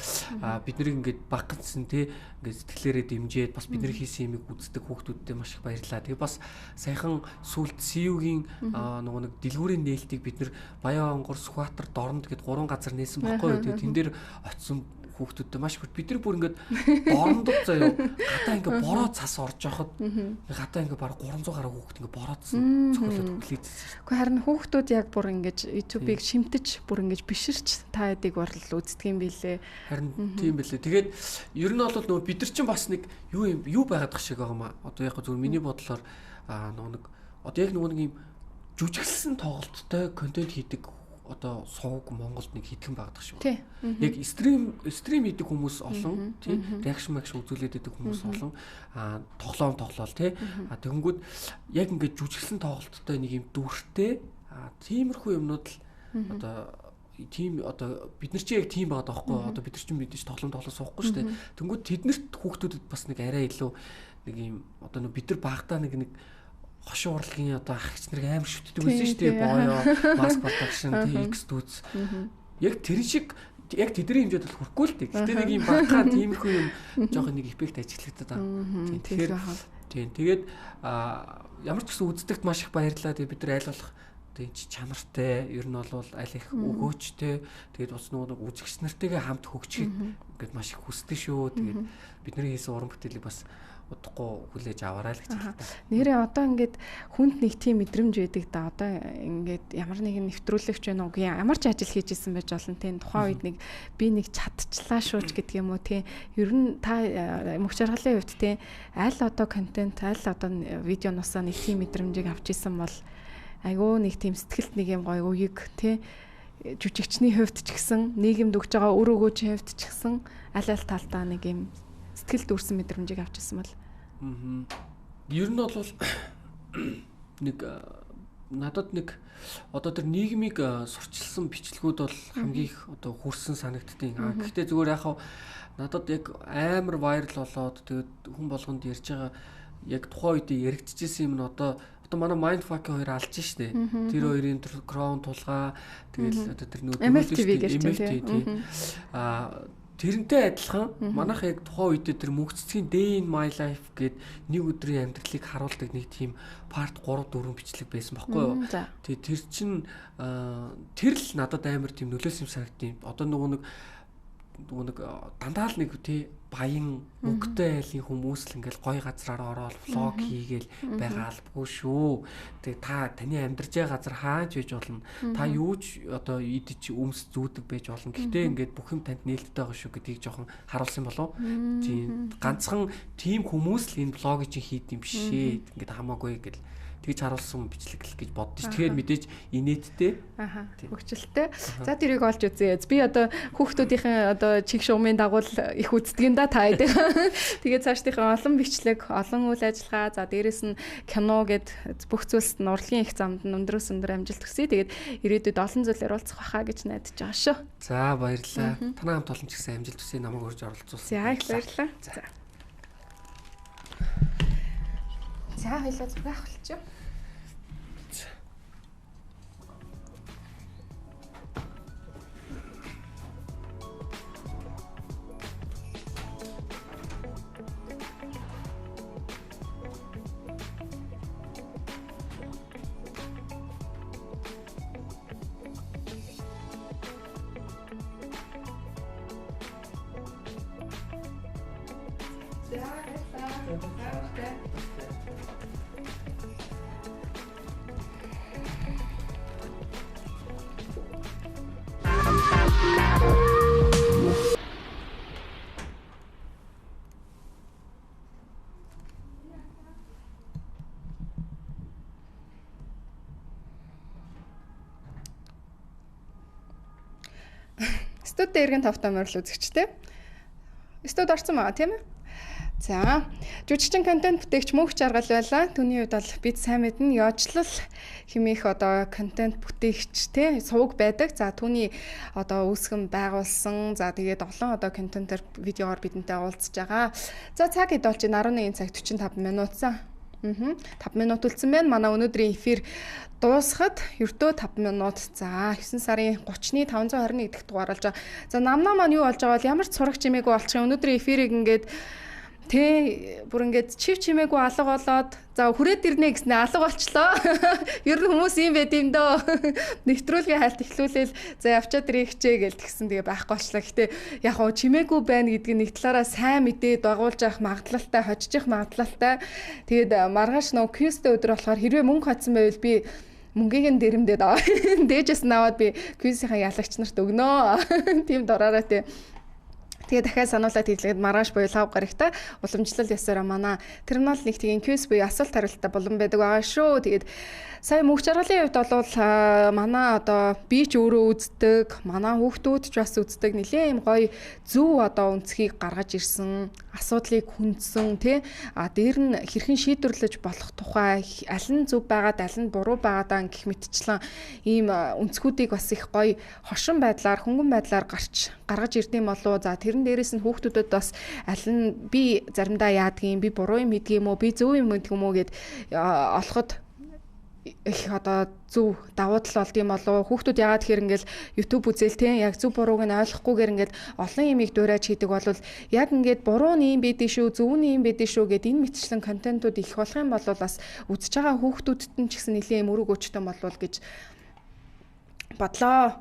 B: бид нарыг ингээд багцсан те ингээд сэтгэлээрээ дэмжиж бас бид нар хийсэн юмыг үздэг хүүхдүүдтэй маш их баярлалаа. Тэгээд бас саяхан сүлд CU-гийн нөгөө нэг дэлгүүрийн нээлтийг бид нар Баян онгор, Сүхбаатар, Дорнод гэд 3 газар нээсэн байхгүй юу. Тэгээд тэн дээр очисон хүүхдүүдтэй маш их бид нар бүр ингээд Дорнодод заяа гадаа ингээд бороо цас орж явахад гадаа ингээд бараг 300 гаруй хүүхд ингээд бороодсон цохиолоод хөглөөдсөн.
A: Гэхдээ харин хүүхдүүд яг бүр ингээд YouTube-ыг шимтэж бүр ингээд биширч та эдийг барал үздэг юм билээ.
B: Харин тийм билээ. Тэгээд ер нь бол нөгөө бид нар чинь бас нэг юу байгаад тах шиг байгаа маа. Одоо яг зөвхөн миний бодлоор нэг одоо яг нөгөө нэг юм жүжиглсэн тоглолттой контент хийдэг одоо сувг Монголд нэг хитгэн багтах шүү. Яг стрим хийдэг хүмүүс олон, тий. Реакшн үзүүлээд идэг хүмүүс олон. Тоглоол тий. Тэгэнгүүт яг ингээд жүжиглсэн тоглолттой нэг юм дүртэй тиймэрхүү юмнууд л одоо тийм одоо бид нар чи яг тийм байгаа даахгүй. Одоо бид нар чинь мэдээж тоглоом суухгүй шүү дээ. Тэгэнгүүт тэднэрт хүүхдүүдэд бас нэг арай илүү нэг юм одоо бид нар багтаа нэг хошин урлагийн одоо ахч нарыг амар шүтдэг байсан шүү дээ. Боёо, маск production, X дүүц. Яг тэр шиг яг тэдний хэмжээд бол хүрхгүй л дээ. Гэтэ нэг юм багахан тиймэрхүү юм жоохон нэг эффект ажиглагдаад байгаа. Тэгэхээр тэгээд ямар ч гэсэн үздэгт маш их баярлалаа. Тэгээд бид нар айл болох тийм чанартай ер нь бол аль их өгөөчтэй. Тэгээд бас нөгөө үзэгч нартайгаа хамт хөгжихийг ингээд маш их хүсдэг шүү. Тэгээд бидний хийсэн уран бүтээлийг бас удахгүй хүлээж аваарай л гэж хэлдэг.
A: Нэрээ одоо ингээд хүнд нэг тийм мэдрэмж байдаг да. Одоо ингээд ямар нэгэн нэвтрүүлэгч байна уу? Ямар ч ажил хийж исэн байж болно тийм. Тухайн үед нэг би нэг чадчихлаа шууч гэдэг юм уу тийм. Ер нь та мөнх жаргалын хувьд тийм аль одоо контент, аль одоо видеоноосоо нэг тийм мэдрэмжийг авч исэн бол айгүй нэг тийм сэтгэлд нэг юм гоё үеиг тийм жүжигчний хувьд ч гэсэн нийгэмд өгж байгаа өр өгөөжийн хувьд ч гэсэн аль талдаа нэг юм сэтгэл дүүрсэн мэдрэмжийг авчихсан бол
B: ер нь бол нэг надад нэг одоо тэр нийгмийг сурчилсан бичлэгүүд бол хамгийн их одоо хүрсэн санагдтыг. Гэхдээ зүгээр яхав надад яг амар вайрал болоод тэгээд хүн болгонд ярьж байгаа яг тухайн үед яригдчихсэн юм нь одоо манай Mindfuck-ийн хоёр алж штэ. Тэр хоёрын Crown тулгаа тэгэл одоо тэр
A: нөгөө
B: тэрнтэй адилхан манайх яг тухайн үед тэр мөнхцгийн Day in My Life гээд нэг өдрийн амьдралыг харуулдаг нэг тийм part 3 4 бичлэг байсан байхгүй юу. Тэгээ тэр чин тэр л надад амар тийм нөлөөсөн юм санагдтiin. Одоо нөгөө нэг нэг дандаа л нэг тий баян мөнгөтэй айлын хүмүүс л ингээл гоё газраар ороод влог хийгээл байгаа албагүй шүү. Тэгээ таны амьдарч байгаа газар хааж байж болно. Та юу ч одоо идэж өмс зүүдэг байж болно. Гэхдээ ингээд бүх юм танд нээлттэй байгаа шүү гэдгийг жоохон харуулсан болов. Тийм ганцхан тийм хүмүүс л энэ влогыг чинь хийд юм бишээ. Ингээд хамаагүй гэл тэгж харуулсан бичлэг л гэж боддоо ш. Тэгэхээр мэдээж инээдтэй.
A: Хөгжилтэй. За тэрийг олж үзье. Би одоо хүүхдүүдийн одоо чиг шугамын дагуул их үздэг юм да та хэд. Тэгээд цаашдынхаа олон бичлэг, олон үйл ажиллагаа, за дээрэс нь кино гэд бүх зүйлс нь урлагийн их замд нь өндрөөс өндөр амжилт төсөе. Тэгээд ирээдүйд олон зүйлээр уулзах байхаа гэж найдаж байгаа шүү.
B: За баярлалаа. Танай хамт олон ч гэсэн амжилт төсөе, намайг урьж оролцуулсан.
A: За их баярлалаа. За хоёлаа зүгэх болчих. Студ эргэн тавтай морил үзэгчтэй. Студ орсон байгаа тийм ээ. За, жүжигчин контент бүтээгч мөнх жаргал байлаа. Түүний хувьд бол бид сайн мэднэ яочлол хэмээх одоо контент бүтээгч те сувг байдаг. За, түүний одоо үүсгэн байгуулсан. За, тэгээд олон одоо контентер видеогоор бидэнтэй уулзж байгаа. За, цаг хэд болж байна? 11 цаг 45 минут. 5 минут үлдсэн байна. Манай өнөөдрийн эфир дуусахад ердөө 5 минут. За 9 сарын 30-ны 521 дахь дугаар болж байгаа. За намнаа маань юу болж байгаа бол ямар ч сурах чимээгүй болчих. Өнөөдрийн эфирийг ингээд бүр ингээд чив чимээгүй алга болоод за хүрээд ирнэ гэснээр алга болчлоо. Ер нь хүмүүс юм байд юм дөө. Нэвтрүүлгийн хайлт эхлүүлээл за явчаад ирэх хичээ гээл тэгсэн тэгээ байхгүй болчлаа. Гэтэ яг хоо чимээгүй байна гэдгийг нэг талаараа сайн мэдээд дагуулж авах магадлалтай, хожих магадлалтай. Тэгээд маргааш нөө квизтэй өдөр болохоор хэрвээ мөнгө хатсан байвал би мөнгийг нь дэрэмдээд аваа. Дээжээс наваад би квизийнхаа ялагч нарт өгнөө. Тийм дураараа тий. Тэгээ дахиад сануулаад хэлгээд маргааш буюу лав гарагта уламжлал ясаараа манай терминал нэг тийм квиз буюу асуулт хариулттай болон байдаг байгаа шүү. Тэгээд сая мөнх жаргалын хувьд бол манай одоо би ч өөрөө үздэг, манай хүүхдүүд ч бас үздэг нэлээд юм гоё зөв одоо үнцгийг гаргаж ирсэн, асуудлыг хүндсэн тий. Дээр нь хэрхэн шийдвэрлэж болох тухай, аль нь зөв байгаад аль нь буруу байгаадаа гэх мэтчлэн ийм үнцгүүдийг бас их гоё хошин байдлаар, хөнгөн байдлаар гаргаж ирдэм болов. За тэрэн дээрээс нь хүүхдүүдэд бас аль нь би заримдаа яадгийн, би буруу юм хийдэг юм уу, би зөв юм хийдэг юм уу гэд олоход их одоо зөв давуу тал болд юм болов. Хүүхдүүд яагаад тэгэхээр ингээл YouTube үзэл тийм яг зөв бурууг нь ойлгохгүйгээр ингээд олон юмыг дуурайж хийдэг бол яг ингээд буруу нь юм байдээ шүү, зөв нь юм байдээ шүү гэд энэ мэтчлэн контентууд их болох юм бол бас үзэж байгаа хүүхдүүдэд нь ч гэсэн нэлээд мөрөг өчтөн болов гэж бодлоо.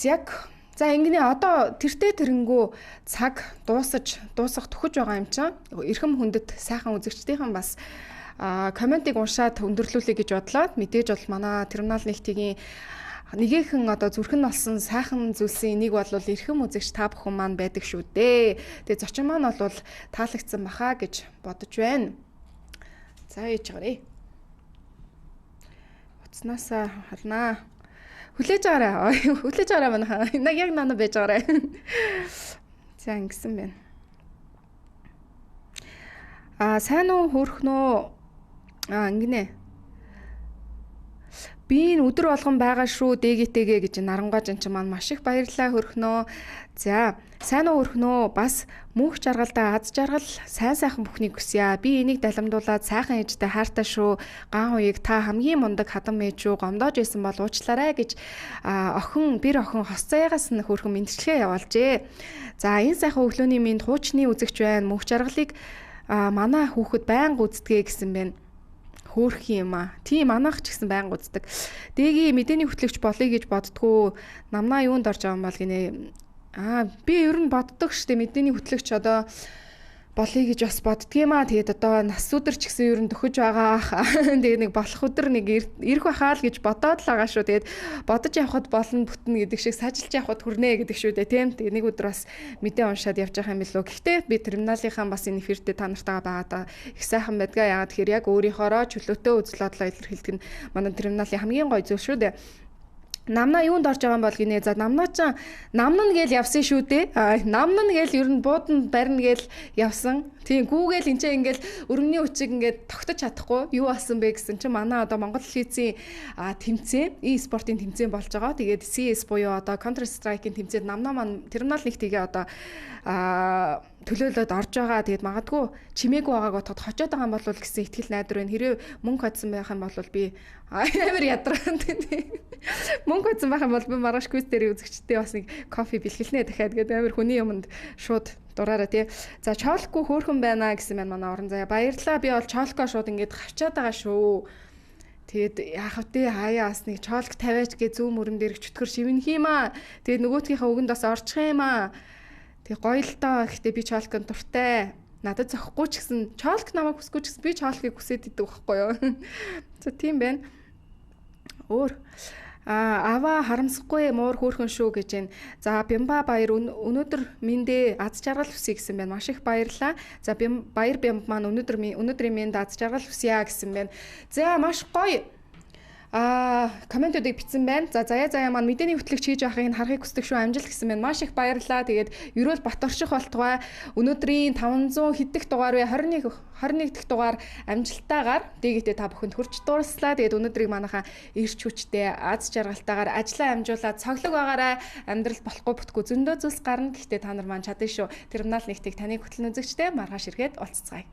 A: Яг за ингэнэ одоо тэртээ тэрэнгүү цаг дуусах төхөж байгаа юм чинь эрхэм хүндэт сайхан үзэгчдийнхэн бас комментиг уншаад өндөрлүүлэе гэж бодлоо. Мэдээж бол манай терминал нэгтгийн нэгийнхэн одоо зүрхэн олсон сайхан зүйлсийн нэг бол эрхэм үзэгч та бүхэн маань байдаг шүү дээ. Тэгээ зочин маань бол таалагдсан баха гэж бодож байна. За ээж гарыг. Уцнаасаа харнаа. Хүлээж аваарай. Хүлээж аваарай манайхаа. Яг нана байж аваарай. За ингэсэн байна. Сайн уу хөөрхнөө? Ингэнэ. Би энэ өдөр болгон байгаа шүү дээгээтэйгээ гэж нарангуй жинч маань маш их баярлалаа хөрхнөө. За сайн уу хөрхнөө? Бас мөнх жаргалдаа аз жаргал сайхан бүхнийг хүсье. Би энийг даламдуулаад сайхан ээжтэй хайртай шүү. Ган хуйг та хамгийн мундаг хадам ээж шүү. Гомдоож исэн бол уучлаарай гэж бэр охин хос заяагаас нь хөрхөн мэдчилгээ явуулжээ. За энэ сайхан өглөөний минь хуучны үзэгч байна. Мөнх жаргалыг манай хүүхэд байнга үздэгэ гэсэн байна. Хөөх юм аа. Тийм манайх ч гэсэн байнга үздэг. Дэги мэдээний хөтлөгч болъё гэж боддгоо. Намнаа юунд орж байгаа юм бол гинэ. Би ер нь боддог штэ мэдээний хөтлөгч одоо болъё гэж бас боддгиймаа. Тэгээд одоо нас өдөр ч гэсэн ер нь төхөж байгаа. Тэгээд нэг болох өдөр нэг ирэх байхаа л гэж бодоод л байгаа шүү. Тэгээд бодож явхад болно бүтнэ гэдэг шиг сажилж явхад хүрнэ гэдэг шүү дээ тийм. Тэгээд нэг өдөр бас мэдээ уншаад явж байгаа юм билүү. Гэхдээ би терминалынхаа бас энэ эфиртээ та нартайгаа байгаа их сайхан байдгаа. Яагаад тэгэхээр яг өөрийнхоороо чөлөөтэй үзэл бодлоо илэрхийлдэг нь манай терминалын хамгийн гоё зүйл шүү дээ. Намна юунд орж байгаа юм бол гинэ. За намна ч намна гээл явсан шүү дээ. Намна гээл ер нь буудан барина гээл явсан. Тийм гүүгээл энэ чинь ингээл өргөний хүчиг ингээд тогтож чадахгүй юу болсон бэ гэсэн чинь манай одоо Монгол Лизийн тэмцээн e-спортын тэмцээн болж байгаа. Тэгээд CS буюу одоо Counter Strike-ийн тэмцээнд намна маань терминал нэг тгээ одоо төлөөлөд орж байгаа. Тэгээд магадгүй чимээгүй байгааг бодоход хожоод байгаа юм бол гэсэн итгэл найдвар байна. Хэрэв мөнгө хоцсон байх юм бол би амар ядраад тийм. Мөнгө хоцсон байх юм бол би маргааш квиз дээр үзэгчтэй бас нэг кофе бэлгэлнэ дахиад гэдэг амар хүний юмд шууд дураараа тий. За чоолохгүй хөөрхөн байна гэсэн маань манай орон заяа. Баярлалаа. Би бол чоолоко шууд ингээд хавчаад байгаа шүү. Тэгэд яах вэ? Хаяа бас нэг чоолок тавиач гэ зүүн мөрөн дээр чөтгөр шивнэх юм аа. Тэгээд нөгөөтгийнхаа үгэнд бас орчих юм аа. Тэг гоё л доо. Гэхдээ би чоолокон дуртай. Надад зөхгүй ч гэсэн чоолок намайг хүсгүй ч гэсэн би чоолокыг хүсээд идэв байхгүй юу? За тийм байна. Өөр аваа харамсахгүй муур хөөрхөн шүү гэж байна. За Бямба баяр өнөөдөр миндээ аз жаргал хүсье гэсэн байна. Маш их баярлалаа. За баяр Бямб маань өнөөдрийн минд аз жаргал хүсье гэсэн байна. За маш гоё комментуудыг бичсэн байна. За заяа маань мэдээний хөтлөгч хийж байхыг харахыг хүсдэг шүү. Амжилт гэсэн байна. Маш их баярлалаа. Тэгээд Ерөөл Баторших болтугай өнөөдрийн 500 хэддэх дугаар вэ? 21 дахь дугаар амжилттайгаар дээгтээ та бүхэнд хүрч дуурслаа. Тэгээд өнөөдрийг манайхаа эрч хүчтэй аз жаргалтайгаар ажиллаа амжуулаад цоглог байгаарай. Амьдрал болохгүй бүтггүй зөндөө зүйлс гарна. Гэхдээ та нар маань чадна шүү. Терминал нэгтийг таныг хөтлөн үзэгчтэй маргааш ирэхэд уулзцгаая.